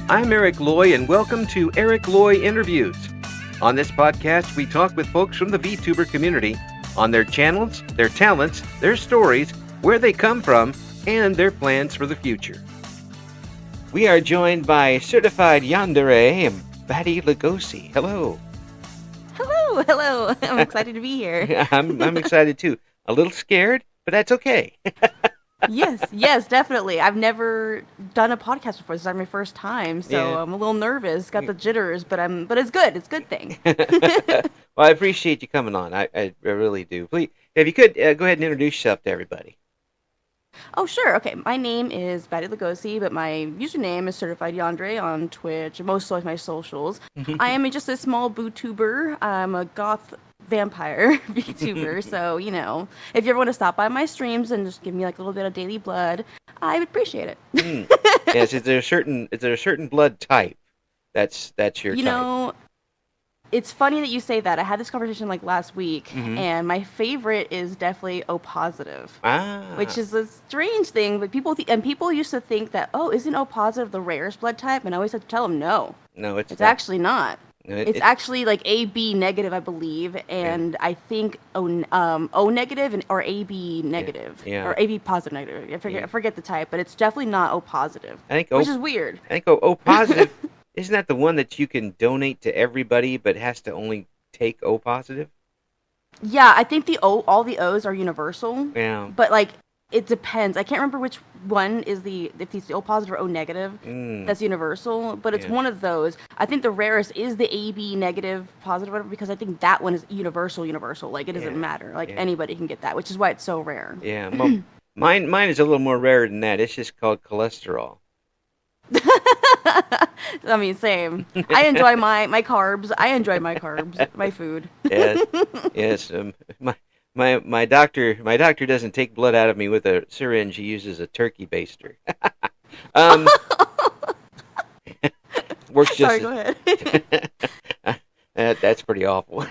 I'm Eric Loy, and welcome to Eric Loy Interviews. On this podcast, we talk with folks from the VTuber community on their channels, their talents, their stories, where they come from, and their plans for the future. We are joined by certified Yandere and Battie Lugosi. Hello. Hello. I'm excited to be here. I'm excited too. A little scared, but that's okay. Yes, definitely. I've never done a podcast before. This is my first time, so Yeah. I'm a little nervous. Got the jitters, but it's good. It's a good thing. Well, I appreciate you coming on. I really do. Please, if you could, go ahead and introduce yourself to everybody. Oh, sure. Okay, my name is Battie Lugosi, but my username is Certified Yandere on Twitch, most of my socials. I am just a small bootuber. I'm a goth vampire VTuber, so, if you ever want to stop by my streams and just give me like a little bit of daily blood, I would appreciate it. Yes, is there a certain blood type that's your type? It's funny that you say that. I had this conversation like last week, and my favorite is definitely O positive, which is a strange thing. But people used to think that, isn't O positive the rarest blood type? And I always have to tell them no. No, it's actually not. No, it's actually like AB negative, I believe, and I think O negative or AB negative, or AB positive negative. I forget the type, but it's definitely not O positive. Which is weird. I think O positive. Isn't that the one that you can donate to everybody, but has to only take O positive? Yeah, I think all the O's are universal. Yeah. But like, it depends. I can't remember which one is if it's the O positive or O negative. That's universal, but it's one of those. I think the rarest is the AB negative positive, whatever, because I think that one is universal. Like, it doesn't matter. Like, anybody can get that, which is why it's so rare. Yeah. Well, mine is a little more rare than that. It's just called cholesterol. I mean, same. I enjoy my carbs. I enjoy my carbs, my food. Yes. My doctor doesn't take blood out of me with a syringe. He uses a turkey baster. Works just. Sorry, go ahead. That's pretty awful.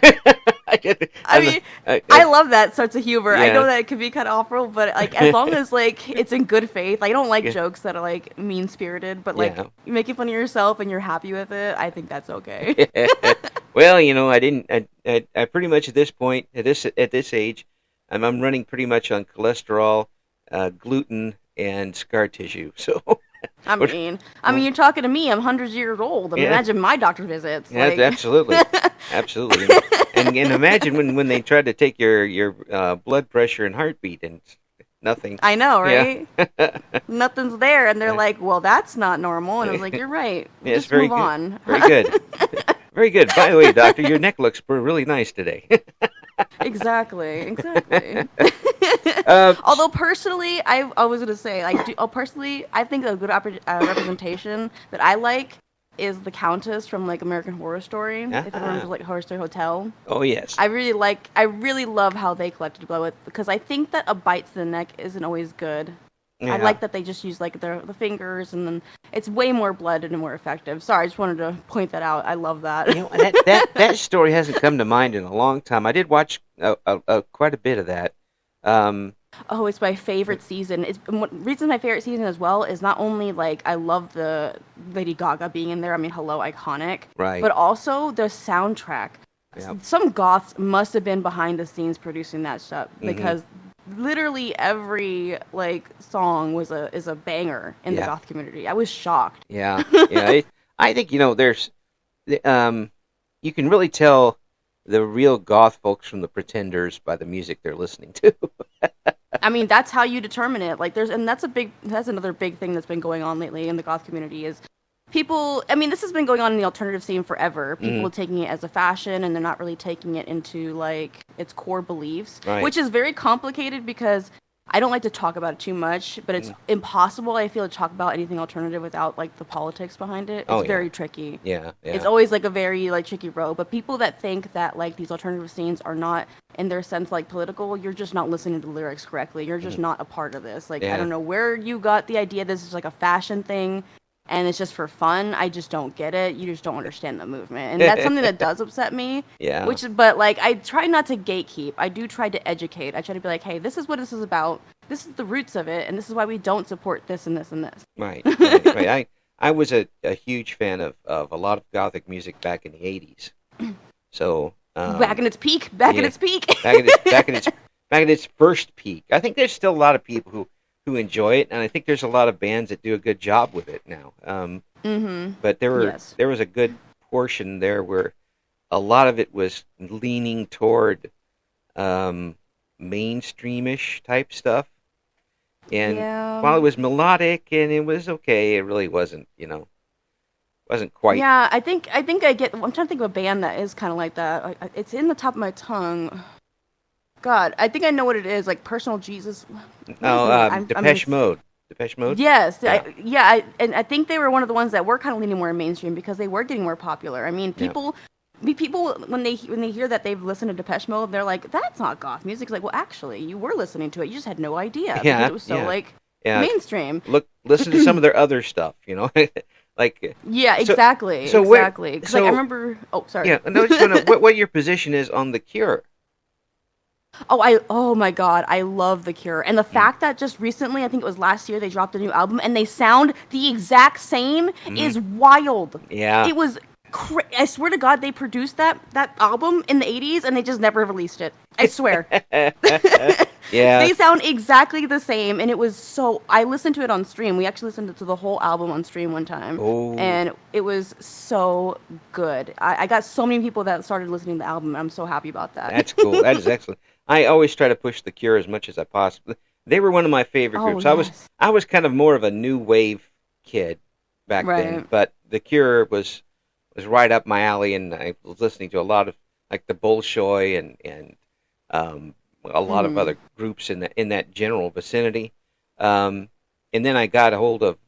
I love that sorts of humor. Yeah. I know that it can be kind of awful, but like as long as like it's in good faith. I don't like jokes that are like mean spirited, but like you making fun of yourself and you're happy with it. I think that's okay. Well, I pretty much at this point, at this age, I'm running pretty much on cholesterol, gluten, and scar tissue. So. I mean, you're talking to me. I'm hundreds of years old. Imagine my doctor visits. Yeah, absolutely. And imagine when they tried to take your blood pressure and heartbeat and nothing. I know, right? Yeah. Nothing's there, and they're like, "Well, that's not normal." And I was like, "You're right. Just move on." Very good. Very good. By the way, doctor, your neck looks really nice today. Exactly. Although personally, I was gonna say, I think a good representation that I like is the Countess from like American Horror Story. If you remember, like Horror Story Hotel. Oh yes. I really love how they collected blood because I think that a bite to the neck isn't always good. Yeah. I like that they just use like the fingers, and then it's way more blood and more effective. Sorry, I just wanted to point that out. I love that. That story hasn't come to mind in a long time. I did watch quite a bit of that. It's my favorite season. Reason my favorite season as well is not only like I love the Lady Gaga being in there. I mean, hello, iconic. Right. But also the soundtrack. Yep. Some goths must have been behind the scenes producing that stuff because. Literally every like song is a banger in the goth community. I was shocked. Yeah. I think there's, you can really tell the real goth folks from the pretenders by the music they're listening to. I mean, that's how you determine it. Like that's another big thing that's been going on lately in the goth community is people. I mean, this has been going on in the alternative scene forever. People taking it as a fashion, and they're not really taking it into like its core beliefs, which is very complicated because I don't like to talk about it too much, but it's impossible, I feel, to talk about anything alternative without like the politics behind it. It's very tricky. Yeah. It's always like a very like tricky road. But people that think that like these alternative scenes are not in their sense like political, you're just not listening to the lyrics correctly. You're just not a part of this. Like I don't know where you got the idea this is like a fashion thing. And it's just for fun. I just don't get it. You just don't understand the movement. And that's something that does upset me. Yeah. But like, I try not to gatekeep. I do try to educate. I try to be like, hey, this is what this is about. This is the roots of it. And this is why we don't support this and this and this. Right. I was a huge fan of a lot of Gothic music back in the 80s. So Back in its peak. Back in yeah, its peak. back in its first peak. I think there's still a lot of people who enjoy it, and I think there's a lot of bands that do a good job with it now. But Yes. there was a good portion there where a lot of it was leaning toward mainstreamish type stuff. And Yeah. while it was melodic and it was okay, it really wasn't, wasn't quite. Yeah, I think I get. I'm trying to think of a band that is kind of like that. It's in the top of my tongue. God, I think I know what it is. Like Personal Jesus. What is it? Depeche Mode. Depeche Mode? Yes, Yeah. and I think they were one of the ones that were kind of leaning more mainstream because they were getting more popular. I mean, people when they hear that they've listened to Depeche Mode, they're like, "That's not goth music." It's like, well, actually, you were listening to it. You just had no idea because it was so mainstream. Listen to some of their other stuff, like. Yeah, exactly. So exactly. Because I remember. Oh, sorry. Yeah, no, I just want to what your position is on The Cure. Oh my God, I love The Cure. And the fact that just recently, I think it was last year, they dropped a new album and they sound the exact same is wild. Yeah. It was I swear to God, they produced that album in the 80s and they just never released it. I swear. Yeah. They sound exactly the same, and it was so. I listened to it on stream. We actually listened to the whole album on stream one time, and it was so good. I got so many people that started listening to the album. And I'm so happy about that. That's cool. That is excellent. I always try to push The Cure as much as I possibly. They were one of my favorite groups. Yes. I was kind of more of a new wave kid back then, but The Cure was right up my alley, and I was listening to a lot of like the Bolshoi and a lot of other groups in that general vicinity. And then I got a hold of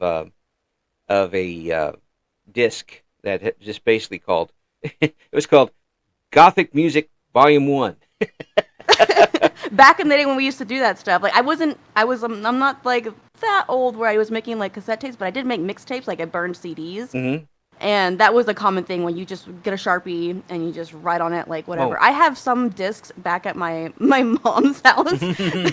a disc that had just basically called it was called Gothic Music Volume 1. Back in the day when we used to do that stuff, like I'm not like that old where I was making like cassette tapes, but I did make mixtapes, like I burned CDs. Mm-hmm. And that was a common thing when you just get a Sharpie and you just write on it, like whatever. Oh. I have some discs back at my mom's house,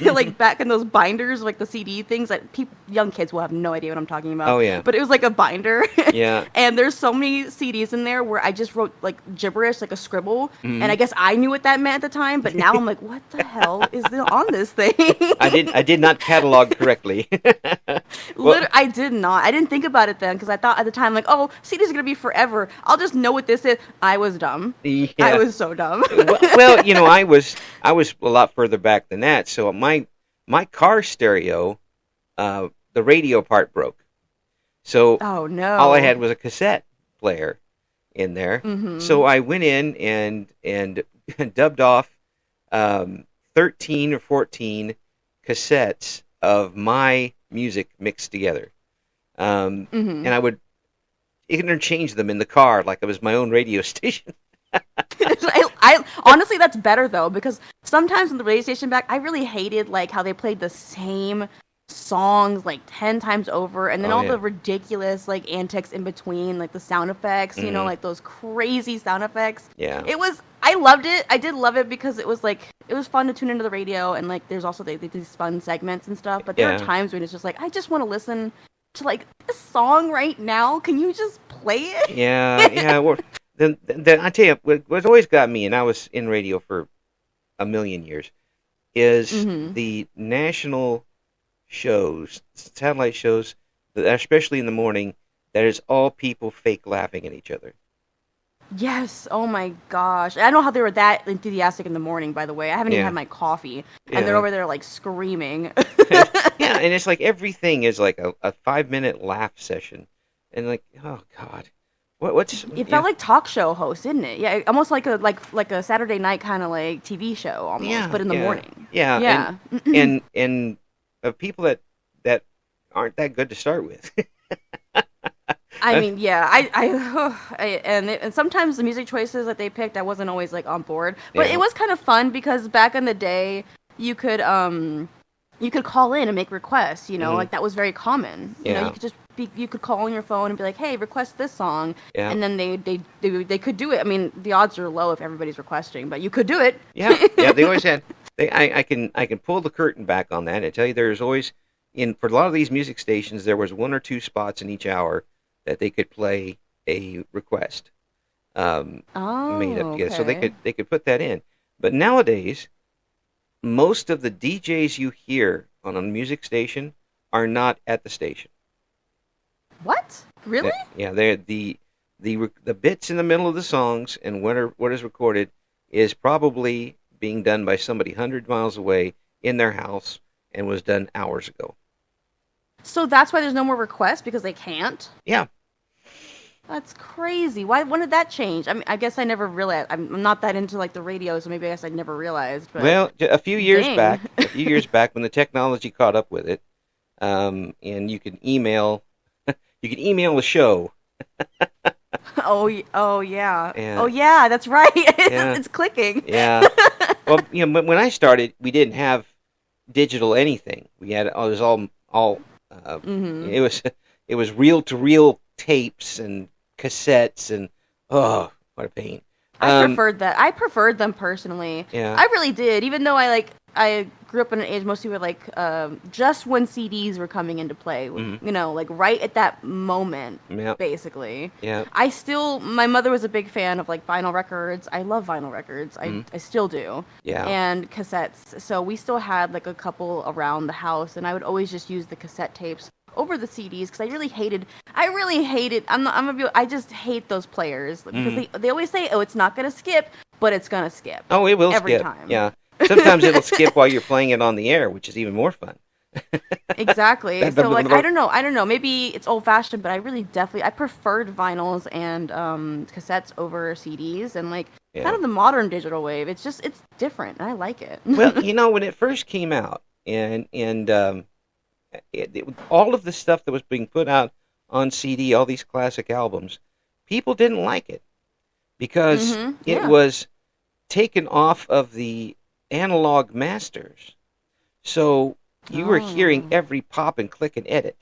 like back in those binders, like the CD things that young kids will have no idea what I'm talking about. Oh, yeah. But it was like a binder. Yeah. And there's so many CDs in there where I just wrote like gibberish, like a scribble. And I guess I knew what that meant at the time, but now I'm like, what the hell is on this thing? I did not catalog correctly. I did not. I didn't think about it then because I thought at the time, like, oh, CDs are gonna be forever. I'll just know what this is. I was dumb. Yeah. I was so dumb. Well, I was a lot further back than that. So my car stereo, the radio part broke. So oh no! all I had was a cassette player in there. Mm-hmm. So I went in and dubbed off 13 or 14 cassettes of my music mixed together. And I would interchange them in the car like it was my own radio station. I honestly, that's better though, because sometimes in the radio station back, I really hated like how they played the same songs like 10 times over, and then the ridiculous like antics in between, like the sound effects, like those crazy sound effects. Yeah, I loved it. I did love it because it was fun to tune into the radio, and like there's also these fun segments and stuff. But there are times when it's just like I just want to listen to like this song right now. Can you just play it? Yeah. Well, then I tell you what's always got me, and I was in radio for a million years, is the national shows, satellite shows, especially in the morning, that is all people fake laughing at each other. Yes. Oh my gosh. I don't know how they were that enthusiastic in the morning, by the way. I haven't even had my coffee, and they're over there like screaming. Yeah, and it's like everything is like a 5-minute laugh session, and like, oh God, what's it felt like talk show host, didn't it? Yeah, almost like a Saturday night kind of like TV show almost, but in the morning. Yeah. And of people that aren't that good to start with. I mean, yeah, and sometimes the music choices that they picked, I wasn't always like on board, but it was kind of fun because back in the day, you could call in and make requests, like that was very common. You could call on your phone and be like, hey, request this song, and then they could do it. I mean, the odds are low if everybody's requesting, but you could do it. Yeah, they always had. I can pull the curtain back on that and tell you there's always for a lot of these music stations there was 1 or 2 spots in each hour that they could play a request made up Oh, together. So they okay. could put that in. But nowadays, most of the DJs you hear on a music station are not at the station. What? Really? Yeah, they're the bits in the middle of the songs and what is recorded is probably being done by somebody 100 miles away in their house and was done hours ago. So that's why there's no more requests because they can't. Yeah. That's crazy. Why? When did that change? I mean, I guess I never realized. I'm not that into like the radio, so maybe I guess I never realized. But Well, dang. a few years back, when the technology caught up with it, and you can email the show. Oh yeah. And Oh yeah. That's right. yeah, It's clicking. yeah. Well, when I started, we didn't have digital anything. We had it was all Mm-hmm. it was it was reel to reel tapes and cassettes and oh, what a pain. I Um, preferred that. I preferred them personally. yeah. I really did. Even though I grew up in an age mostly where just when CDs were coming into play, Mhm. like right at that moment, Yeah. basically. Yeah. My mother was a big fan of like vinyl records. I love vinyl records. Mhm. I still do. Yeah. And cassettes. So we still had like a couple around the house, and I would always just use the cassette tapes over the CDs because I really hated. I just hate those players because Mhm. they always say, oh, it's not gonna skip, but it's gonna skip Oh, it will every skip. time. Yeah. Sometimes it'll skip while you're playing it on the air, which is even more fun. Exactly. So like I don't know. Maybe it's old fashioned, but I preferred vinyls and cassettes over CDs and like Yeah. kind of the modern digital wave. It's different and I like it. Well, when it first came out, all of the stuff that was being put out on CD, all these classic albums, people didn't like it because it Yeah. was taken off of the analog masters. So you were hearing Oh. every pop and click and edit.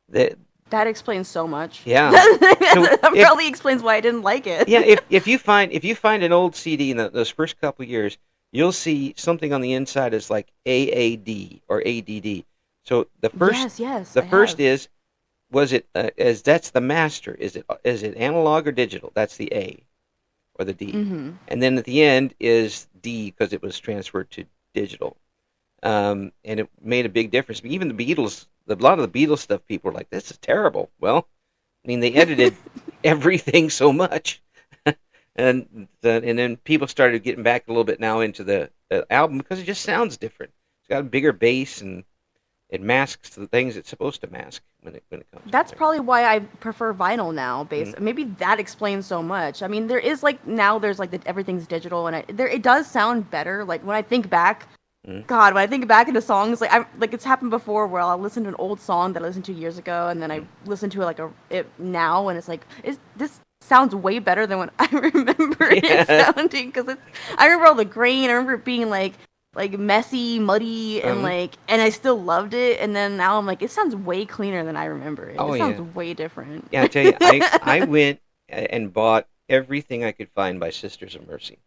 That That explains so much. Yeah. So That if probably explains why I didn't like it. yeah, if you find an old CD in those first couple of years, you'll see something on the inside is like AAD or ADD. So Yes, the I first have. was it that's the master. Is it analog or digital? That's the A or the D. Mm-hmm. And then at the end is D because it was transferred to digital. And it made a big difference. Even the Beatles, a lot of the Beatles stuff, people were like, "This is terrible." Well, I mean, they edited everything so much, and then people started getting back a little bit now into the album because it just sounds different. It's got a bigger bass and it masks the things it's supposed to mask when it comes. That's probably why I prefer vinyl now. Mm-hmm. Maybe that explains so much. I mean, there's like everything's digital, and it does sound better. Like when I think back, Mm-hmm. God, when I think back into songs, it's happened before where I'll listen to an old song that I listened to years ago, and then I listen to it now, and it's like, this sounds way better than what I remember it Yeah. sounding because I remember all the grain. I remember it being like messy, muddy, and Um, and I still loved it. And then now I'm like, it sounds way cleaner than I remember it. Oh, It yeah. sounds way different. Yeah, I tell you, I went and bought everything I could find by Sisters of Mercy.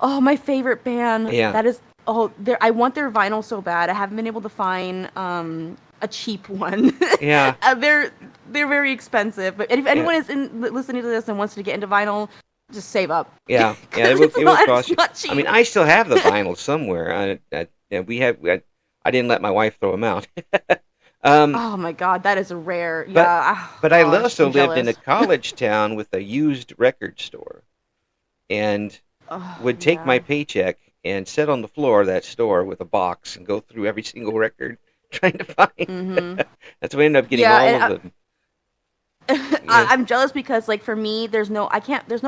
Oh, my favorite band. Yeah. That is. Oh, I want their vinyl so bad. I haven't been able to find a cheap one. Yeah. They're very expensive. But if anyone is listening to this and wants to get into vinyl, just save up. Yeah, yeah, 'Cause it will cost you. it's not cheap. I mean, I still have the vinyl somewhere. I didn't let my wife throw them out. Oh my God, that is rare. But Yeah. but I Gosh, also I'm lived in a jealous. college town with a used record store, and Oh, would take my yeah. paycheck and sit on the floor of that store with a box and go through every single record trying to find. Mm-hmm. That's why I ended up getting Yeah, all and of them. Yeah. I'm jealous because like for me there's no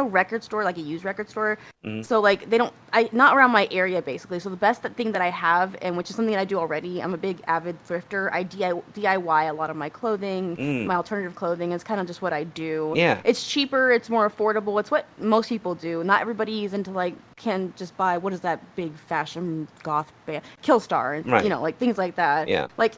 record store like a used record store, Mhm. so like they don't not around my area basically. So the best thing that I have, and which is something that I do already, I'm a big avid thrifter. I DIY a lot of my clothing, Mm. my alternative clothing. It's kind of just what I do. Yeah. It's cheaper, it's more affordable. It's what most people do. Not everybody's into can just buy, what is that big fashion goth band, Killstar, and Right. like things like that. Yeah. Like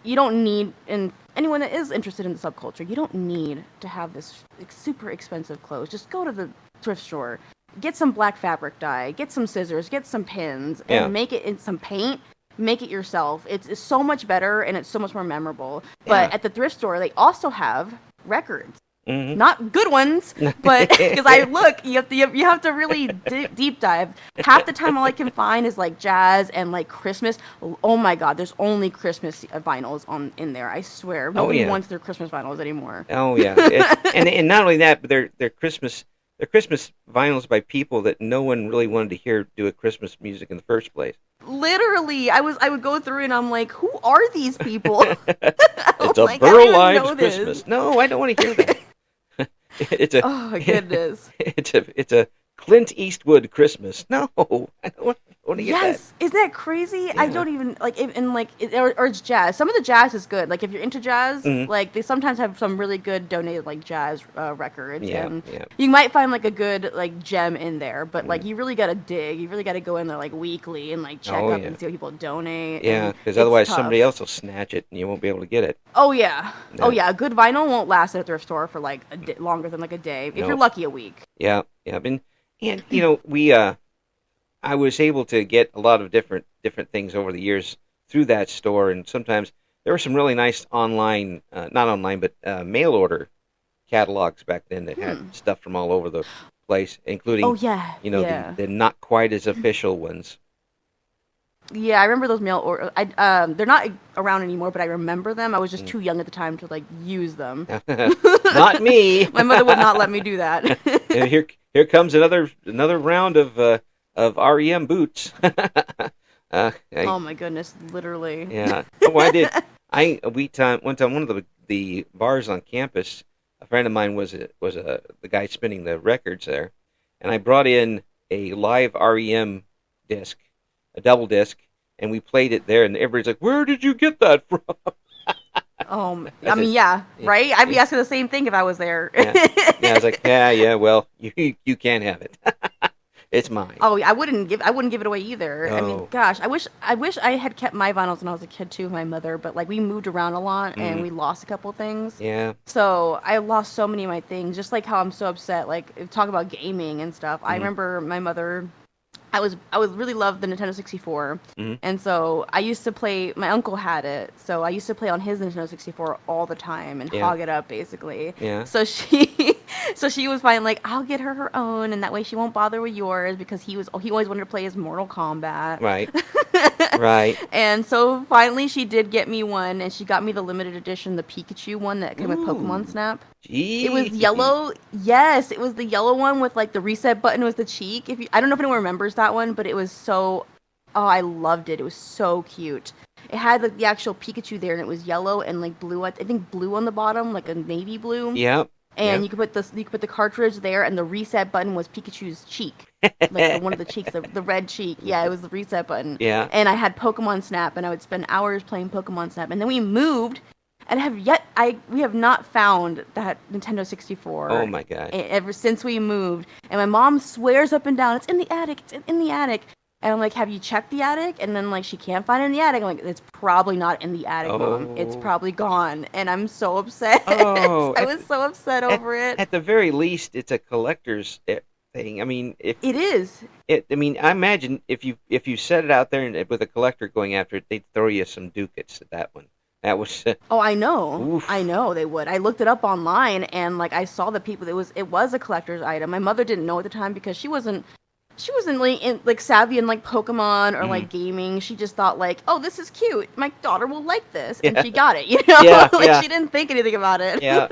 you don't need, and anyone that is interested in the subculture, you don't need to have this super expensive clothes. Just go to the thrift store, get some black fabric dye, get some scissors, get some pins, and Yeah. make it in some paint. make it yourself. It's so much better and it's so much more memorable. But at the thrift store, they also have records. Mm-hmm. Not good ones, but because I look, you have to really deep dive. Half the time, all I can find is like jazz and like Christmas. Oh my God, there's only Christmas vinyls in there. I swear, nobody wants their Christmas vinyls anymore. Oh yeah, and not only that, but they're Christmas vinyls by people that no one really wanted to hear do a Christmas music in the first place. Literally, I would go through and I'm like, who are these people? It's a Burl Ives Christmas. No, I don't want to hear that. Oh my goodness. It's a Clint Eastwood Christmas. No, I don't want to get that. Yes, isn't that crazy? Yeah. I don't even like or it's jazz. Some of the jazz is good. Like if you're into jazz, like they sometimes have some really good donated like jazz records. Yeah, and you might find like a good like gem in there, but like you really gotta dig. You really gotta go in there like weekly and like check up and see what people donate. Yeah, because otherwise somebody else will snatch it and you won't be able to get it. Oh yeah, no. Oh yeah. A good vinyl won't last at a thrift store for like longer than like a day. If you're lucky, a week. Yeah. And you know, I was able to get a lot of different things over the years through that store, and sometimes there were some really nice online, not online, but mail order catalogs back then that had stuff from all over the place, including the not quite as official ones. Yeah, I remember those mail orders. They're not around anymore, but I remember them. I was just too young at the time to like use them. Not me. My mother would not let me do that. And here comes another round of REM boots. Oh my goodness, literally. Yeah. Oh, I did. One time one of the bars on campus, a friend of mine was the guy spinning the records there, and I brought in a live REM disc, a double disc, and we played it there, and everybody's like, "Where did you get that from?" I mean, right? I'd be asking the same thing if I was there. I was like, yeah, well, you can't have it. It's mine. Oh, I wouldn't give it away either. Oh. I mean, gosh, I wish I had kept my vinyls when I was a kid too with my mother, but like we moved around a lot and we lost a couple things. Yeah. So I lost so many of my things, just like how I'm so upset. Like talk about gaming and stuff. I remember my mother. I was really loved the Nintendo 64, and so I used to play. My uncle had it, so I used to play on his Nintendo 64 all the time and hog it up basically. Yeah. So she was fine. Like I'll get her own, and that way she won't bother with yours because he always wanted to play his Mortal Kombat. Right. Right. And so finally she did get me one, and she got me the limited edition, the Pikachu one that came with Pokemon Snap. Jeez. It was yellow. Yes, it was the yellow one with like the reset button was the cheek. I don't know if anyone remembers that one, but it was so. Oh, I loved it. It was so cute. It had like the actual Pikachu there, and it was yellow and like blue. I think blue on the bottom, like a navy blue. Yep. And you could put the cartridge there, and the reset button was Pikachu's cheek, like one of the cheeks, the red cheek. Yeah, it was the reset button. Yeah. And I had Pokemon Snap, and I would spend hours playing Pokemon Snap. And then we moved, and we have not found that Nintendo 64. Oh my god! Ever since we moved, and my mom swears up and down, it's in the attic. It's in the attic. And I'm like, have you checked the attic? And then like she can't find it in the attic. I'm like, it's probably not in the attic, Mom. It's probably gone. And I'm so upset. Oh, I was so upset over it. At the very least, it's a collector's thing. I mean, it is. I mean, I imagine if you set it out there and with a collector going after it, they'd throw you some ducats at that one. That was. Oh, I know. Oof. I know they would. I looked it up online, and like I saw the people. It was a collector's item. My mother didn't know at the time because she wasn't like savvy in like Pokemon or like gaming. She just thought like, oh, this is cute. My daughter will like this, and she got it. You know, she didn't think anything about it. Yeah.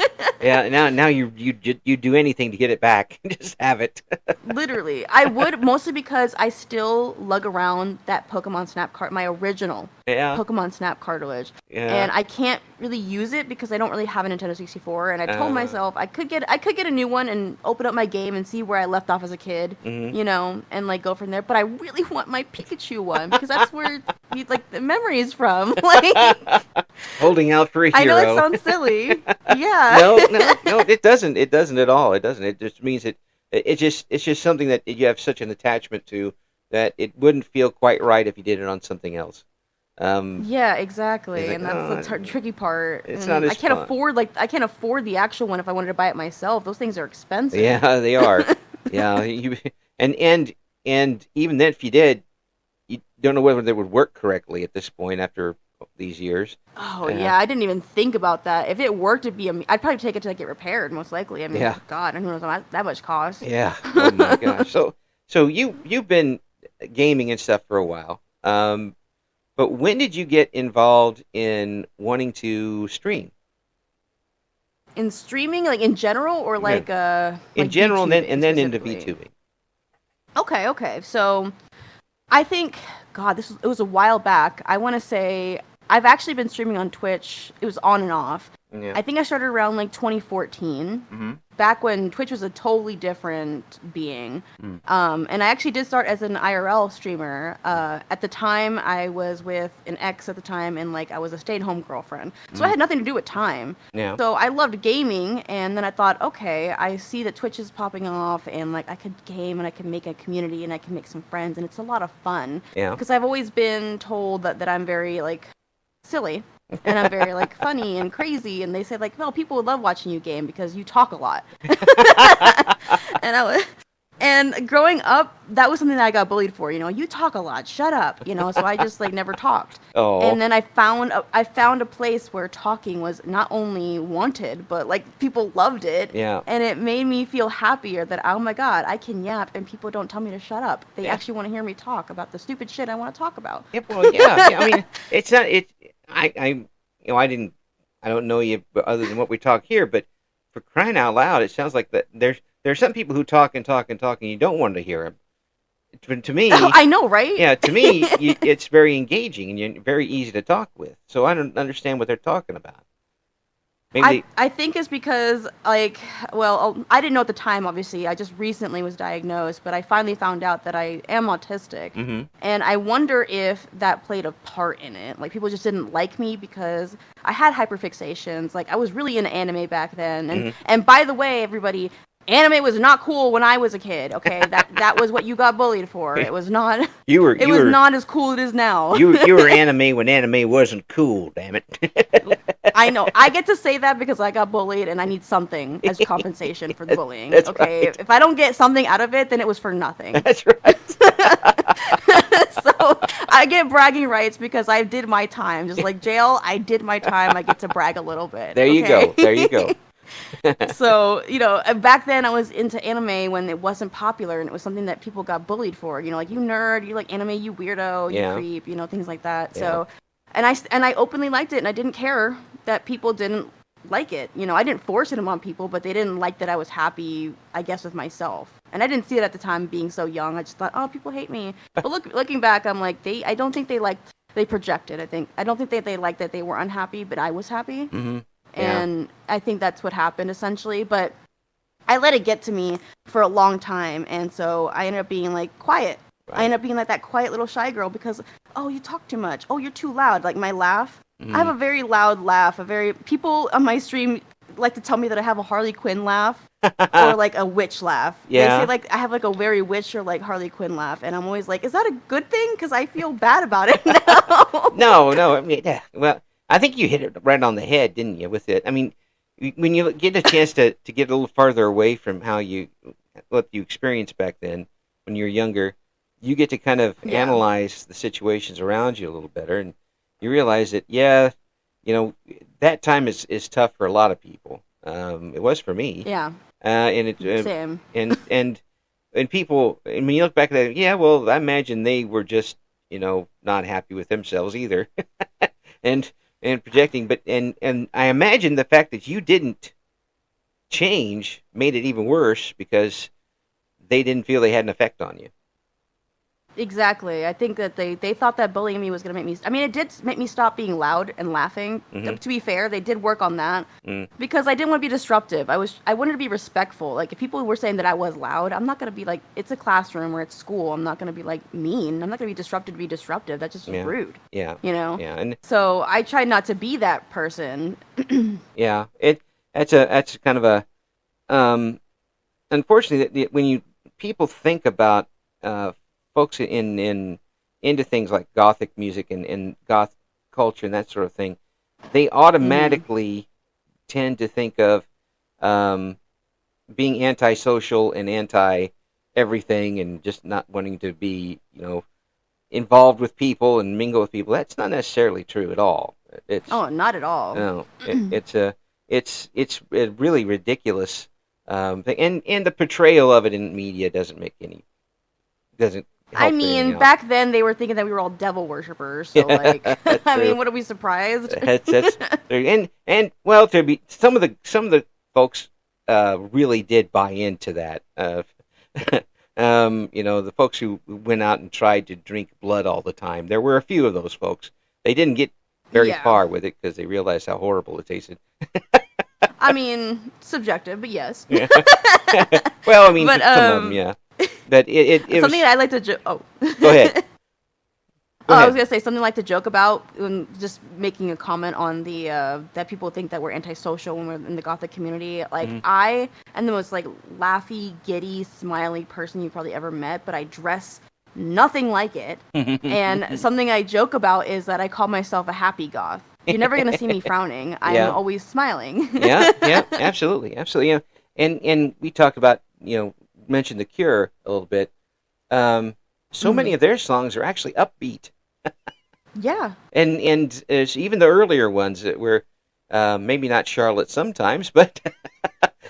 Now you do anything to get it back. Just have it. Literally, I would mostly because I still lug around that Pokemon Snap card, my original Pokemon Snap cartridge, and I can't really use it because I don't really have a Nintendo 64. And I told myself I could get a new one and open up my game and see where I left off as a kid. You know. And like go from there, but I really want my Pikachu one because that's where like the memory is from. Like holding out for a hero. I know it sounds silly. Yeah. No, it doesn't. It doesn't at all. It doesn't. It just means it's just something that you have such an attachment to that it wouldn't feel quite right if you did it on something else. Yeah, exactly, like, and that's the tricky part. It's not as I can't fun. I can't afford the actual one if I wanted to buy it myself. Those things are expensive. Yeah, they are. Yeah, and even then, if you did, don't know whether they would work correctly at this point after these years. Oh yeah, I didn't even think about that. If it worked, I'd probably take it to get repaired, most likely. I mean, Yeah. God, and who knows how that much cost. Yeah. Oh my gosh. So you've been gaming and stuff for a while. But when did you get involved in wanting to stream? In streaming, like in general, or like in like general, VTubing and then into specifically? VTubing. Okay. So I think, God, it was a while back. I want to say I've actually been streaming on Twitch. It was on and off. Yeah. I think I started around like 2014, back when Twitch was a totally different being. And I actually did start as an IRL streamer. At the time, I was with an ex at the time, and like I was a stay-at-home girlfriend, so I had nothing to do with time. Yeah. So I loved gaming, and then I thought, okay, I see that Twitch is popping off, and like I could game, and I can make a community, and I can make some friends, and it's a lot of fun. Yeah. Because I've always been told that I'm very like silly. And I'm very like funny and crazy, and they say like, well, people would love watching you game because you talk a lot. And growing up, that was something that I got bullied for. You talk a lot. Shut up. So I just like never talked. Oh. And then I found a place where talking was not only wanted, but like people loved it. Yeah. And it made me feel happier that, oh my God, I can yap and people don't tell me to shut up. They actually want to hear me talk about the stupid shit I want to talk about. Yeah. Well, yeah. I mean, it's not it. I don't know you other than what we talk here, but for crying out loud, it sounds like that there are some people who talk and talk and talk, and you don't want to hear them. To me, I know, right? Yeah, to me, it's very engaging and you're very easy to talk with. So I don't understand what they're talking about. I think it's because, like, well, I didn't know at the time, obviously. I just recently was diagnosed, but I finally found out that I am autistic. And I wonder if that played a part in it. Like, people just didn't like me because I had hyperfixations. Like, I was really into anime back then. And by the way, everybody, anime was not cool when I was a kid, okay? That was what you got bullied for. It was not not as cool as it is now. You were anime when anime wasn't cool, damn it. I know. I get to say that because I got bullied and I need something as compensation for the bullying. That's okay? right. If I don't get something out of it, then it was for nothing. That's right. So I get bragging rights because I did my time. Just like jail, I did my time. I get to brag a little bit. There you go. There you go. So, back then I was into anime when it wasn't popular and it was something that people got bullied for. Like, you nerd, you like anime, you weirdo, you creep, things like that. Yeah. So, and I openly liked it and I didn't care that people didn't like it. I didn't force it on people, but they didn't like that I was happy, I guess, with myself. And I didn't see it at the time being so young. I just thought, oh, people hate me. But looking back, I'm like, I don't think they projected, I don't think they liked that they were unhappy, but I was happy. And I think that's what happened, essentially. But I let it get to me for a long time. And so I ended up being, like, quiet. Right. I ended up being, like, that quiet little shy girl because, oh, you talk too much. Oh, you're too loud. Like, my laugh. I have a very loud laugh. People on my stream like to tell me that I have a Harley Quinn laugh or, like, a witch laugh. Yeah. They say, like, I have, like, a very witch or, like, Harley Quinn laugh. And I'm always like, is that a good thing? Because I feel bad about it now. No. I mean, well, I think you hit it right on the head, didn't you, with it? I mean, when you get a chance to get a little farther away from what you experienced back then when you were younger, you get to kind of analyze the situations around you a little better, and you realize that, that time is tough for a lot of people. It was for me. Yeah. Same. And people, and when you look back at that, well, I imagine they were just, not happy with themselves either. and projecting, but and I imagine the fact that you didn't change made it even worse because they didn't feel they had an effect on you. Exactly. I think that they thought that bullying me was going to make me... I mean, it did make me stop being loud and laughing. To be fair, they did work on that because I didn't want to be disruptive. I wanted to be respectful. Like, if people were saying that I was loud, I'm not going to be like, it's a classroom or it's school. I'm not going to be like mean. I'm not going to be disruptive to be disruptive. That's just rude. Yeah. Yeah. And so I tried not to be that person. Yeah. That's kind of a... unfortunately, when people think about... folks into things like gothic music and goth culture and that sort of thing, they automatically tend to think of being antisocial and anti everything and just not wanting to be, involved with people and mingle with people. That's not necessarily true at all. It's Oh, not at all. no, it's a really ridiculous thing, and the portrayal of it in media doesn't I help anything mean, else. back then they were thinking that we were all devil worshippers, so like, That's I true. mean, what are we surprised? That's and well, to be some of the folks really did buy into that. The folks who went out and tried to drink blood all the time. There were a few of those folks. They didn't get very Yeah. far with it because they realized how horrible it tasted. I mean, subjective, but yes. Yeah. Well, I mean, But some of them, yeah. But it was. something that I like to Go ahead. Go I ahead. was gonna say something I like to joke about, just making a comment on the that people think that we're antisocial when we're in the Gothic community. Like I am the most like laughy, giddy, smiley person you've probably ever met, but I dress nothing like it. And something I joke about is that I call myself a happy goth. You're never gonna see me frowning. I'm Yeah. always smiling. Yeah, absolutely. Yeah. And we talk about, mention The Cure a little bit. So many of their songs are actually upbeat. Yeah. And even the earlier ones that were maybe not Charlotte sometimes, but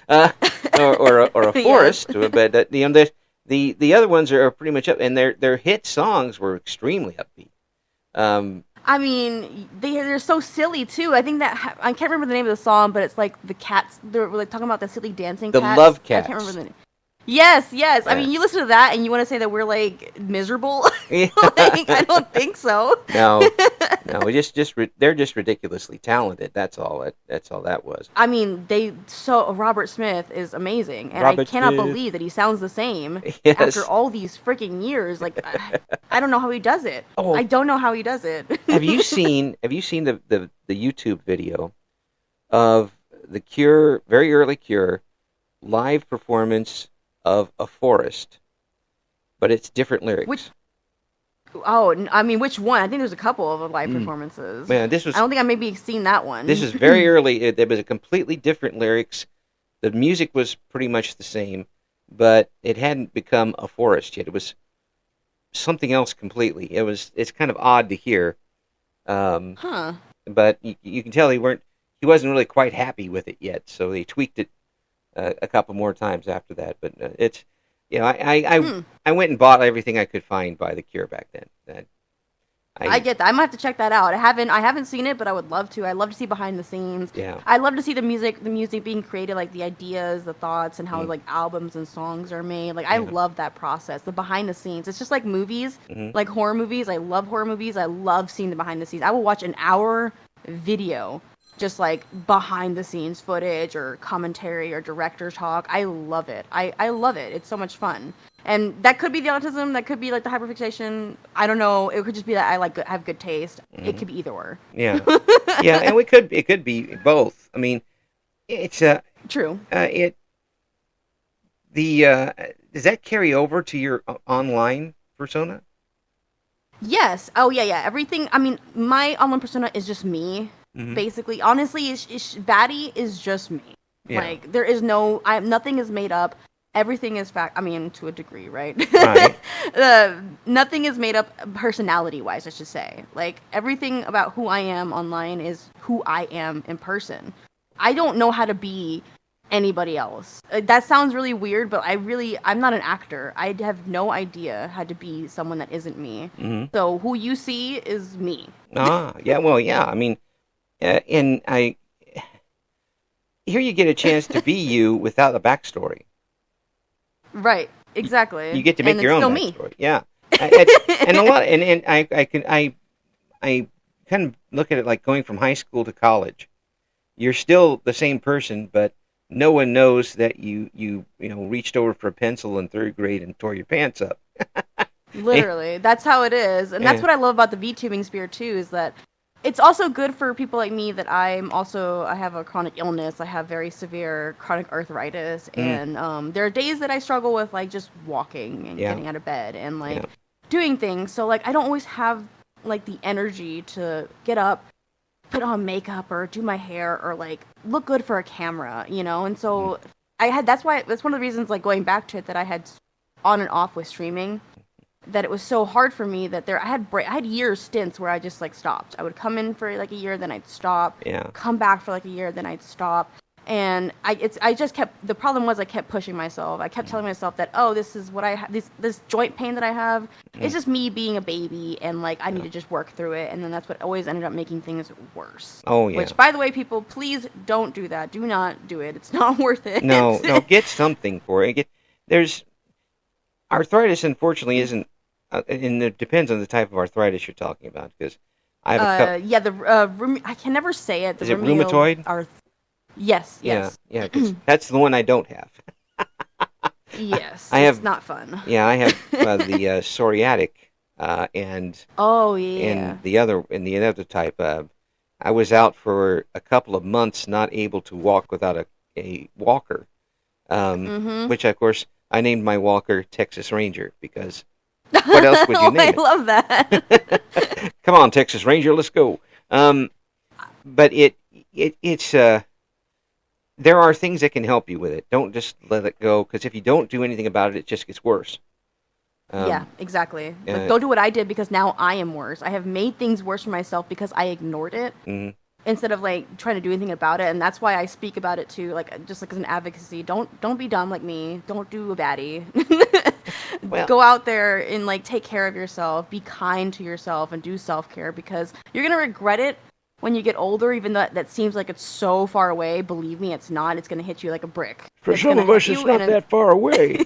or a Yes. forest, but the other ones are pretty much up, and their hit songs were extremely upbeat. I mean, they're so silly too. I think that I can't remember the name of the song, but it's like the cats. They're like talking about the silly dancing The cats. Love I Cats. can't remember the name. Yes. I Yeah. mean, you listen to that and you want to say that we're like miserable. Yeah. Like, I don't think so. No, they're just ridiculously talented. That's all. That's all that was. I mean, Robert Smith is amazing, and Robert I cannot Smith. believe that he sounds the same Yes. after all these freaking years. Like, I don't know how he does it. Oh. I don't know how he does it. Have you seen the YouTube video of the Cure, very early Cure, live performance of A Forest, but it's different lyrics. I mean, which one? I think there's a couple of live performances. Man, I don't think I maybe seen that one. this is very early. There was a completely different lyrics. The music was pretty much the same, but it hadn't become A Forest yet. It was something else completely. It's kind of odd to hear. Huh. But you can tell he wasn't really quite happy with it yet, so they tweaked it a couple more times after that. But it's I went and bought everything I could find by The Cure back then. I get that. I might have to check that out. I haven't seen it, but I would love to. I love to see behind the scenes. Yeah. I love to see the music being created, like the ideas, the thoughts, and how like albums and songs are made. Like I love that process, the behind the scenes. It's just like movies, like horror movies. I love horror movies. I love seeing the behind the scenes. I will watch an hour video just like behind the scenes footage or commentary or director talk. I love it. I love it. It's so much fun. And that could be the autism, that could be like the hyperfixation. I don't know. It could just be that I have good taste. It could be either or. Yeah. Yeah, and it could be both. I mean, it's True. does that carry over to your online persona? Yes. Oh yeah. Everything. I mean, my online persona is just me. Basically, honestly, Battie is just me. Yeah. Like there is nothing is made up. Everything is fact. I mean, to a degree, right? Right. Nothing is made up personality-wise, I should say. Like everything about who I am online is who I am in person. I don't know how to be anybody else. That sounds really weird, but I'm not an actor. I have no idea how to be someone that isn't me. So who you see is me. Yeah. Well, yeah. I mean, and here you get a chance to be you without a backstory. Right. Exactly. You get to make And your it's own still me. backstory. Yeah. And a lot, and I kind of look at it like going from high school to college. You're still the same person, but no one knows that you reached over for a pencil in third grade and tore your pants up. Literally. That's how it is. And that's Yeah. what I love about the VTubing sphere too, is that it's also good for people like me that I have a chronic illness. I have very severe chronic arthritis, and there are days that I struggle with like just walking and getting out of bed and like doing things. So like I don't always have like the energy to get up, put on makeup or do my hair or like look good for a camera, And so that's one of the reasons like going back to it that I had on and off with streaming. that it was so hard for me that I had years stints where I just like stopped. I would come in for like a year, then I'd stop. Yeah. Come back for like a year, then I'd stop. And I just kept, the problem was I kept pushing myself. I kept telling myself that, oh, this is what this joint pain that I have. It's just me being a baby, and like I need to just work through it. And then that's what always ended up making things worse. Oh yeah. Which, by the way, people, please don't do that. Do not do it. It's not worth it. No, get something for it. There's arthritis, unfortunately, isn't, and it depends on the type of arthritis you're talking about. Because I have I can never say it. Is it rheumatoid? Yes. Yeah, 'cause that's the one I don't have. Yes, it's not fun. Yeah, I have the psoriatic, and the other type. I was out for a couple of months, not able to walk without a walker, which of course I named my walker Texas Ranger, because what else would you name it? I love that. Come on, Texas Ranger, let's go. But it's there are things that can help you with it. Don't just let it go, because if you don't do anything about it, it just gets worse. Yeah, exactly. Like, don't do what I did, because now I am worse. I have made things worse for myself because I ignored it instead of like trying to do anything about it. And that's why I speak about it too, like just like as an advocacy. Don't be dumb like me. Don't do a baddie. Well, go out there and like take care of yourself. Be kind to yourself and do self-care, because you're gonna regret it when you get older, even though that seems like it's so far away. Believe me, it's not. It's going to hit you like a brick. For some of us, it's not that far away.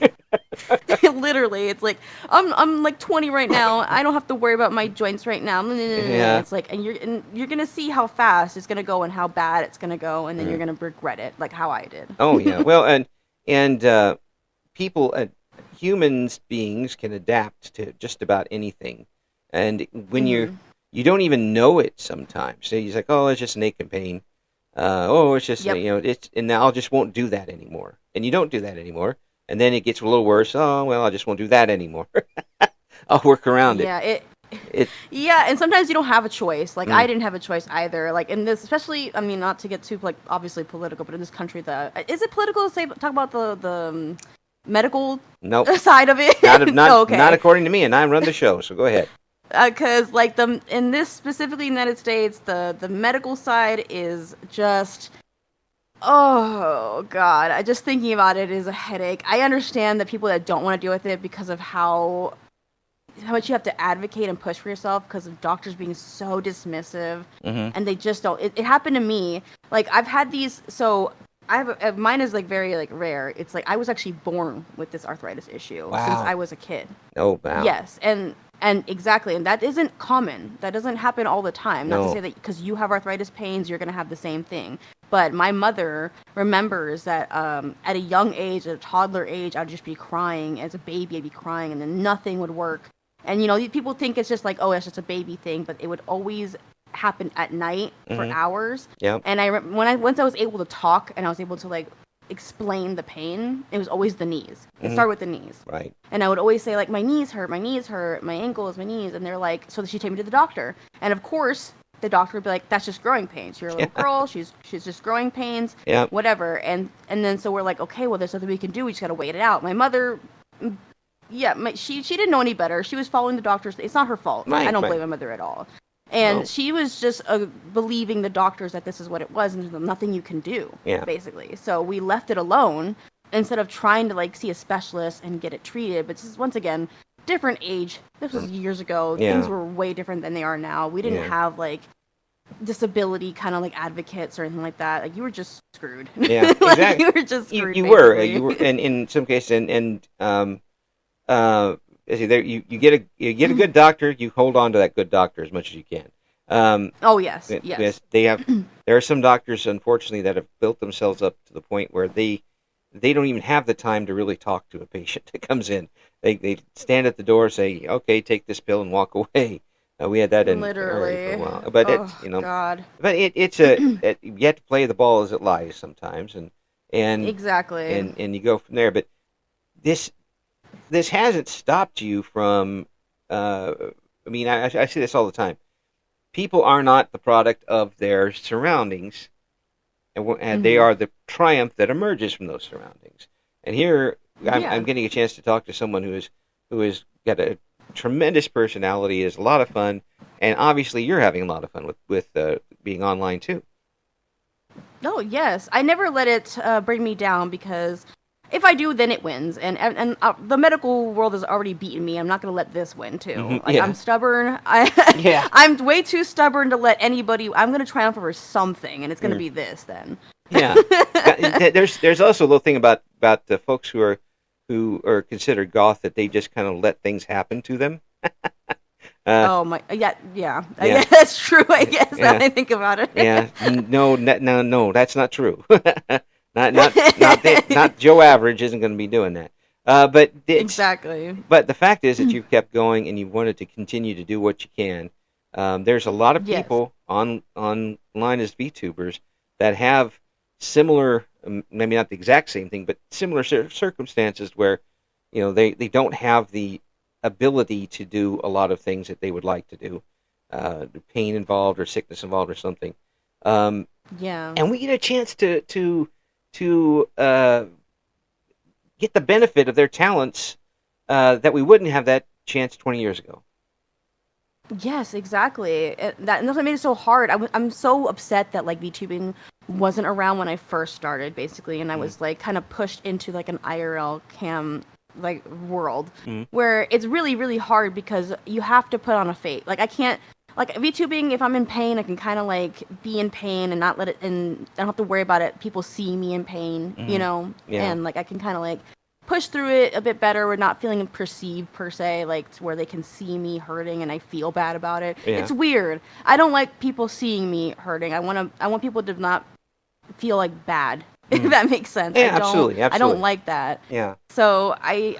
Literally, it's like, I'm like 20 right now. I don't have to worry about my joints right now. Yeah. It's like, and you're going to see how fast it's going to go and how bad it's going to go, and then you're going to regret it, like how I did. Oh, yeah. Well, and people, humans beings can adapt to just about anything. And when you don't even know it sometimes. So you're like, oh, it's just an ache and pain. It's just, and now I just won't do that anymore. And you don't do that anymore. And then it gets a little worse. Oh, well, I just won't do that anymore. I'll work around it. Yeah, yeah, and sometimes you don't have a choice. Like, I didn't have a choice either. Like, in this, especially, I mean, not to get too, like, obviously political, but in this country, is it political to talk about the medical side of it? Not according to me, and I run the show, so go ahead. Because like in this specifically United States, the medical side is just, oh god, just thinking about it is a headache. I understand that people that don't want to deal with it because of how much you have to advocate and push for yourself, because of doctors being so dismissive, and they just don't. It happened to me. Like, I've had these, so I have mine is like very like rare. It's like I was actually born with this arthritis issue since I was a kid. Oh wow. Yes, and exactly, and that isn't common. That doesn't happen all the time. Not to say that because you have arthritis pains, you're going to have the same thing. But my mother remembers that at a young age, at a toddler age, I'd just be crying. As a baby, I'd be crying, and then nothing would work. And, people think it's just like, oh, it's just a baby thing, but it would always happen at night for hours. Yep. And once I was able to talk and I was able to, like, explain the pain, it was always the knees. It started with the knees. Right. And I would always say, like, my knees hurt, my ankles, my knees. And they're like, so she take me to the doctor. And of course, the doctor would be like, that's just growing pains. You're a little girl, she's just growing pains, whatever. And then so we're like, okay, well, there's nothing we can do. We just got to wait it out. My mother, she didn't know any better. She was following the doctors. It's not her fault. Right, I don't blame my mother at all. And she was just believing the doctors that this is what it was, and there's nothing you can do, basically. So we left it alone instead of trying to, like, see a specialist and get it treated. But this is, once again, different age. This was years ago. Yeah. Things were way different than they are now. We didn't have, like, disability kind of, like, advocates or anything like that. Like, you were just screwed. Yeah, exactly. You were just screwed, you were, and in some cases, you get a good doctor. You hold on to that good doctor as much as you can. Yes. There are some doctors, unfortunately, that have built themselves up to the point where they don't even have the time to really talk to a patient that comes in. They stand at the door, say, "Okay, take this pill and walk away." We had that in literally for a while, but God. But it's you have to play the ball as it lies sometimes, and exactly, and you go from there. But this hasn't stopped you from. I say this all the time. People are not the product of their surroundings, and they are the triumph that emerges from those surroundings. And here, I'm getting a chance to talk to someone who has got a tremendous personality, is a lot of fun, and obviously you're having a lot of fun with being online too. Oh yes, I never let it bring me down, because if I do, then it wins, and the medical world has already beaten me. I'm not going to let this win too. Mm-hmm. Like, Yeah. I'm stubborn. Yeah. I'm way too stubborn to let anybody. I'm going to triumph over something, and it's going to be this then. Yeah. There's also a little thing about the folks who are considered goth, that they just kind of let things happen to them. Oh my, yeah. That's true. I guess now I think about it. Yeah. No, that's not true. Not Joe Average isn't going to be doing that. Exactly. But the fact is that you've kept going and you wanted to continue to do what you can. There's a lot of people online as VTubers that have similar, maybe not the exact same thing, but similar circumstances where, they don't have the ability to do a lot of things that they would like to do. Pain involved or sickness involved or something. And we get a chance to get the benefit of their talents that we wouldn't have that chance 20 years ago. Yes, exactly. And that's what made it so hard. I'm so upset that like VTubing wasn't around when I first started, basically, and I was like kind of pushed into like an IRL cam like world where it's really, really hard because you have to put on a face. Like, I can't, like, VTubing, if I'm in pain, I can kind of like be in pain and not let it, and I don't have to worry about it. People see me in pain, and like I can kind of like push through it a bit better. We're not feeling perceived per se, like to where they can see me hurting and I feel bad about it. It's weird. I don't like people seing me hurting. I want people to not feel like bad. If that makes sense. Yeah, absolutely. I don't like that. Yeah. So I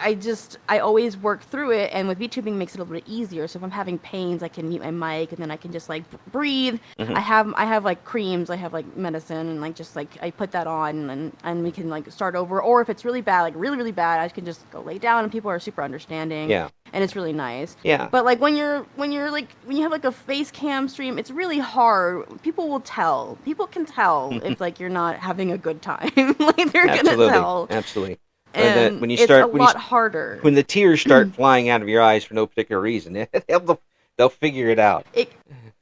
always work through it, and with VTubing makes it a little bit easier. So if I'm having pains, I can mute my mic, and then I can just like breathe. I have like creams, I have like medicine, and like just like I put that on, and we can like start over. Or if it's really bad, like really, really bad, I can just go lay down, and people are super understanding. Yeah. And it's really nice. Yeah. But like when you have like a face cam stream, it's really hard. People will tell. People can tell if like you're not having a good time. Like they're gonna tell. Absolutely. And when you it's start, a lot harder. When the tears start flying out of your eyes for no particular reason, they'll figure it out.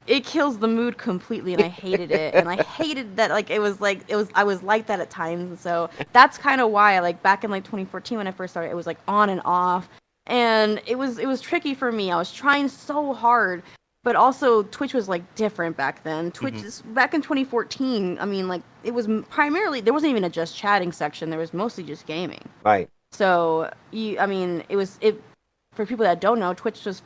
It kills the mood completely, and I hated it. And I hated that I was like that at times. And so that's kind of why, like back in like 2014 when I first started, it was like on and off. And it was tricky for me. I was trying so hard, but also Twitch was like different back then. Twitch is back in 2014. I mean, like it was primarily, there wasn't even a just chatting section. There was mostly just gaming. Right. So for people that don't know, Twitch was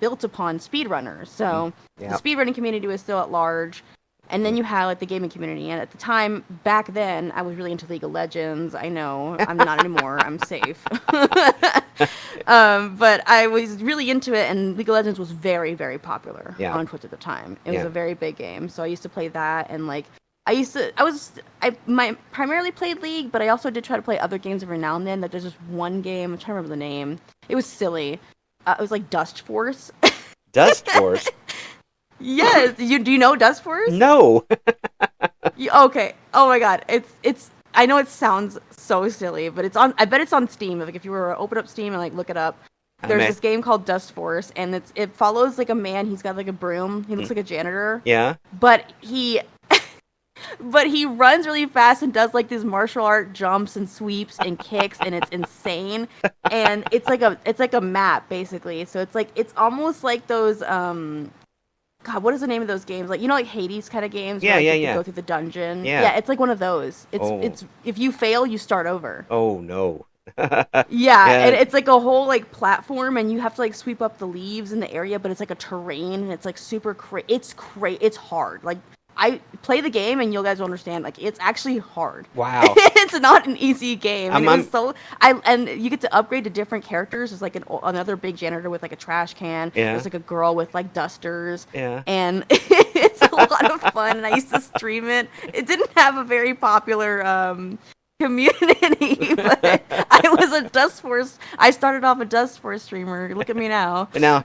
built upon speedrunners. So the speedrunning community was still at large. And then you had like the gaming community, and at the time back then, I was really into League of Legends. I know I'm not anymore. I'm safe, but I was really into it, and League of Legends was very, very popular on Twitch at the time. It was a very big game, so I used to play that, and like I primarily played League, but I also did try to play other games every now and then. Like there's just one game, I'm trying to remember the name. It was silly. It was like Dust Force. Dust Force. Yes. Do you know Dust Force? No. Okay. Oh my god. It's. I know it sounds so silly, but it's on. I bet it's on Steam. Like if you were to open up Steam and like look it up, there's this game called Dust Force, and it follows like a man. He's got like a broom. He looks like a janitor. Yeah. But he runs really fast and does like these martial art jumps and sweeps and kicks, and it's insane. And it's like a map basically. So it's almost like those God, what is the name of those games? Like, like Hades kind of games? Yeah, where, like, yeah. You go through the dungeon. Yeah. It's like one of those. It's if you fail, you start over. Oh, no. And it's like a whole, like, platform, and you have to, like, sweep up the leaves in the area, but it's like a terrain, and it's, like, super it's hard. Like, I play the game, and you guys will understand, like, it's actually hard. Wow. It's not an easy game. And and you get to upgrade to different characters. There's, like, another big janitor with, like, a trash can. Yeah. There's, like, a girl with, like, dusters. Yeah. And it's a lot of fun, and I used to stream it. It didn't have a very popular community, but I was a Dust Force. I started off a Dust Force streamer. Look at me now. Now,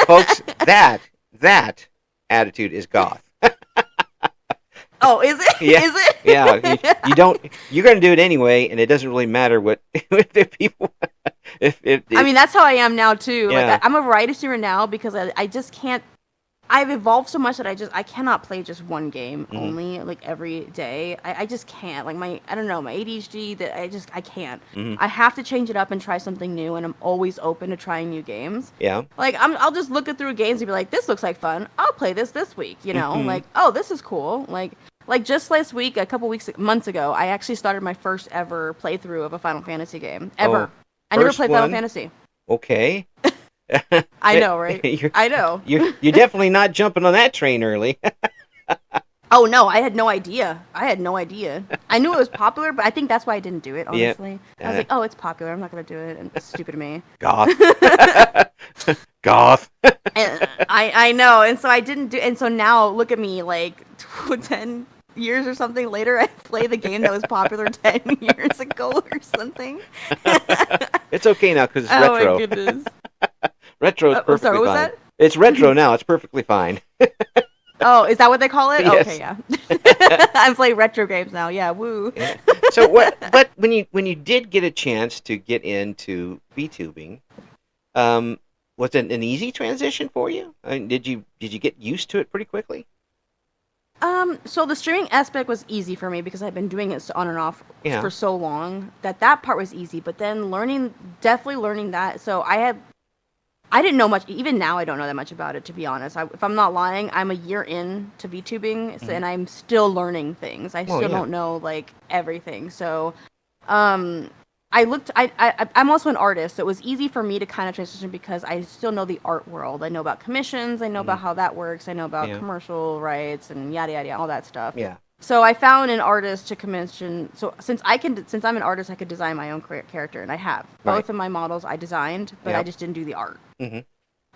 folks, that attitude is goth. Oh, is it? Yeah, Is it? yeah. You don't. You're going to do it anyway, and it doesn't really matter what if people. If I mean, that's how I am now too. Yeah. Like I'm a variety streamer now because I just can't. I've evolved so much that I cannot play just one game only like every day. I just can't. Like I don't know, my ADHD that I can't. I have to change it up and try something new, and I'm always open to trying new games. Yeah. Like I'll just look through games and be like, this looks like fun. I'll play this week. You know, like, oh, this is cool. Like just last week, months ago, I actually started my first ever playthrough of a Final Fantasy game ever. I never played Final Fantasy. Okay. I know, right? I know. You're definitely not jumping on that train early. Oh no, I had no idea. I knew it was popular, but I think that's why I didn't do it. Honestly, I was like, oh, it's popular. I'm not gonna do it. And it's stupid of me. Goth. Goth. And I know, and so I didn't do. And so now look at me, like 10 years or something later, I play the game that was popular 10 years ago or something. It's okay now because it's retro. Oh my goodness. Retro is perfectly sorry, what was fine. that? It's retro now. It's perfectly fine. Oh, is that what they call it? Yes. Okay, yeah. I'm playing retro games now. Yeah, woo. Yeah. So what? But when you did get a chance to get into VTubing, was it an easy transition for you? I mean, did you get used to it pretty quickly? So the streaming aspect was easy for me because I've been doing it on and off for so long that part was easy. But then definitely learning that. So I didn't know much. Even now, I don't know that much about it, to be honest. If I'm not lying, I'm a year in to VTubing, and I'm still learning things. I still don't know, like, everything. So, I'm also an artist, so it was easy for me to kind of transition because I still know the art world. I know about commissions. I know about how that works. I know about commercial rights and yada, yada, all that stuff. Yeah. So I found an artist to commission. So since I'm an artist, I could design my own character, and I have both of my models. I designed, but I just didn't do the art.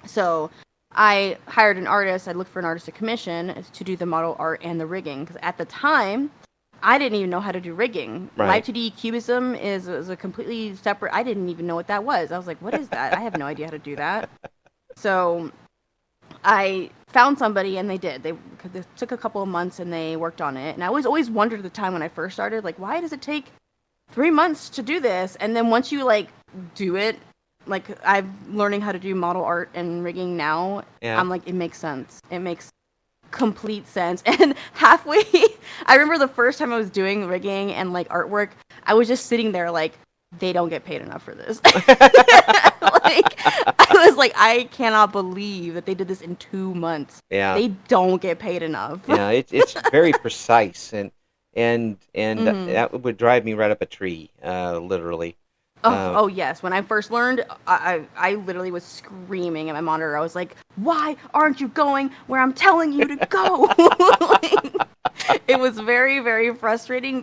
So I hired an artist. I looked for an artist to commission to do the model art and the rigging. Because at the time, I didn't even know how to do rigging. Right. Live 2D Cubism is a completely separate. I didn't even know what that was. I was like, what is that? I have no idea how to do that. So I found somebody, and they did. They took a couple of months, and they worked on it. And I always wondered at the time when I first started, like, why does it take 3 months to do this? And then once you, like, do it, like, I'm learning how to do model art and rigging now. I'm like, it makes sense. It makes complete sense. And halfway, I remember the first time I was doing rigging and, like, artwork, I was just sitting there, like, they don't get paid enough for this. Like, I was like, I cannot believe that they did this in 2 months. Yeah. They don't get paid enough. Yeah, it's very precise, and that would drive me right up a tree, literally. Oh yes. When I first learned, I literally was screaming at my monitor. I was like, "Why aren't you going where I'm telling you to go?" Like, it was very, very frustrating,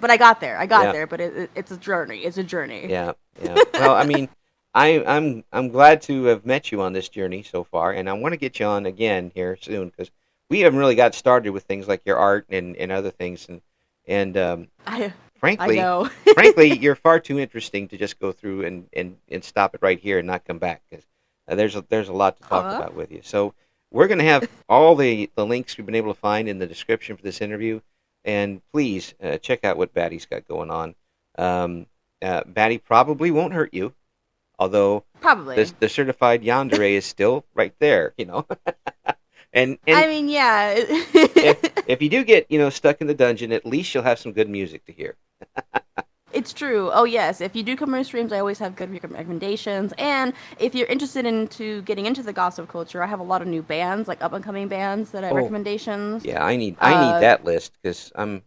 but I got there. But it's a journey. It's a journey. Yeah, yeah. Well, I mean, I'm glad to have met you on this journey so far, and I want to get you on again here soon because we haven't really got started with things like your art and other things, and frankly, I know. frankly, you're far too interesting to just go through and stop it right here and not come back because there's a lot to talk about with you. So we're going to have all the links we've been able to find in the description for this interview, and please check out what Battie's got going on. Battie probably won't hurt you, although probably the certified Yandere is still right there, you know. And I mean, yeah. if you do get stuck in the dungeon, at least you'll have some good music to hear. It's true. Oh yes, if you do come to my streams, I always have good recommendations. And if you're interested into getting into the gossip culture, I have a lot of new bands, like up and coming bands that I have recommendations. Yeah, I need that list because I'm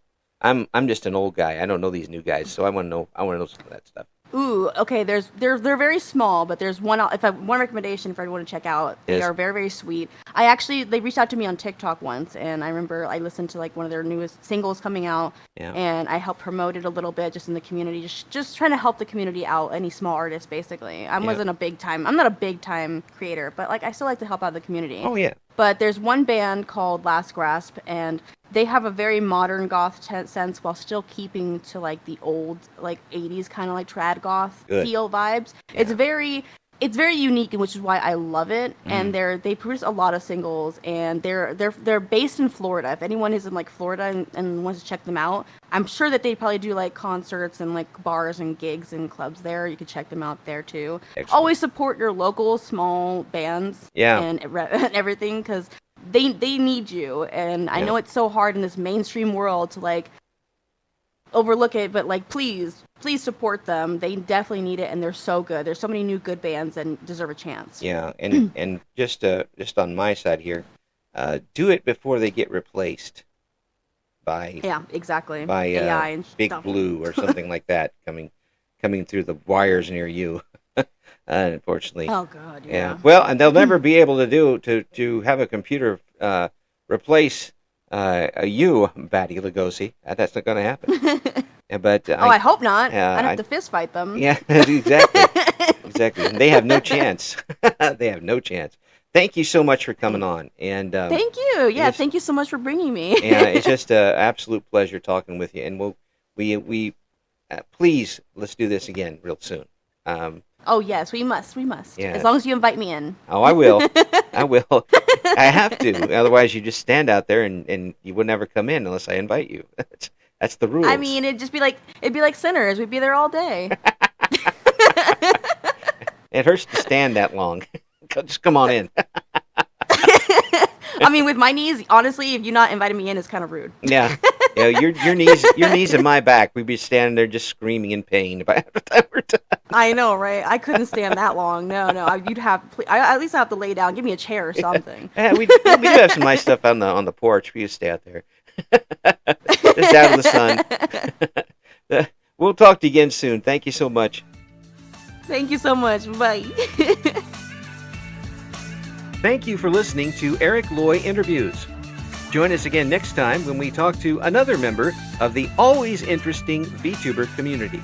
just an old guy. I don't know these new guys, so I want to know some of that stuff. Ooh, okay. They're very small, but there's one recommendation for everyone to check out. They are very, very sweet. They reached out to me on TikTok once, and I remember I listened to like one of their newest singles coming out, and I helped promote it a little bit just in the community, just trying to help the community out. Any small artists, basically. I'm not a big time creator, but like I still like to help out the community. Oh yeah. But there's one band called Last Grasp, and they have a very modern goth sense while still keeping to like the old like 80s kind of like trad goth feel vibes. Yeah. it's very unique, and which is why I love it. And they produce a lot of singles, and they're based in Florida. If anyone is in like Florida and wants to check them out, I'm sure that they probably do like concerts and like bars and gigs and clubs there. You could check them out there too. Excellent. Always support your local small bands, and everything, because they need you. And I know it's so hard in this mainstream world to like overlook it, but like please support them. They definitely need it, and they're so good. There's so many new good bands and deserve a chance. Yeah, and just on my side here, do it before they get replaced by exactly by AI and Big stuff. Blue or something like that coming through the wires near you. Unfortunately. Oh god, yeah. Well, and they'll never be able to have a computer replace you, Battie Lugosi. That's not going to happen. But I hope not. I'd have to fist fight them. Yeah, exactly. Exactly. And they have no chance. They have no chance. Thank you so much for coming on. And thank you. Yeah, thank you so much for bringing me. Yeah, it's just an absolute pleasure talking with you. And we please, let's do this again real soon. Oh yes, we must. Yeah. As long as you invite me in. Oh, I will. I will. I have to. Otherwise, you just stand out there and you would never come in unless I invite you. That's the rules. I mean, it'd be like Sinners. We'd be there all day. It hurts to stand that long. Just come on in. I mean, with my knees, honestly, if you're not inviting me in, it's kind of rude. Yeah. Your knees in my back. We'd be standing there just screaming in pain by the time we're done. I know, right? I couldn't stand that long. No. You'd have. I at least have to lay down. Give me a chair or something. Yeah, we do have some nice stuff on the porch. We just stay out there, just out in the sun. We'll talk to you again soon. Thank you so much. Thank you so much. Bye. Thank you for listening to Eric Loy Interviews. Join us again next time when we talk to another member of the always interesting VTuber community.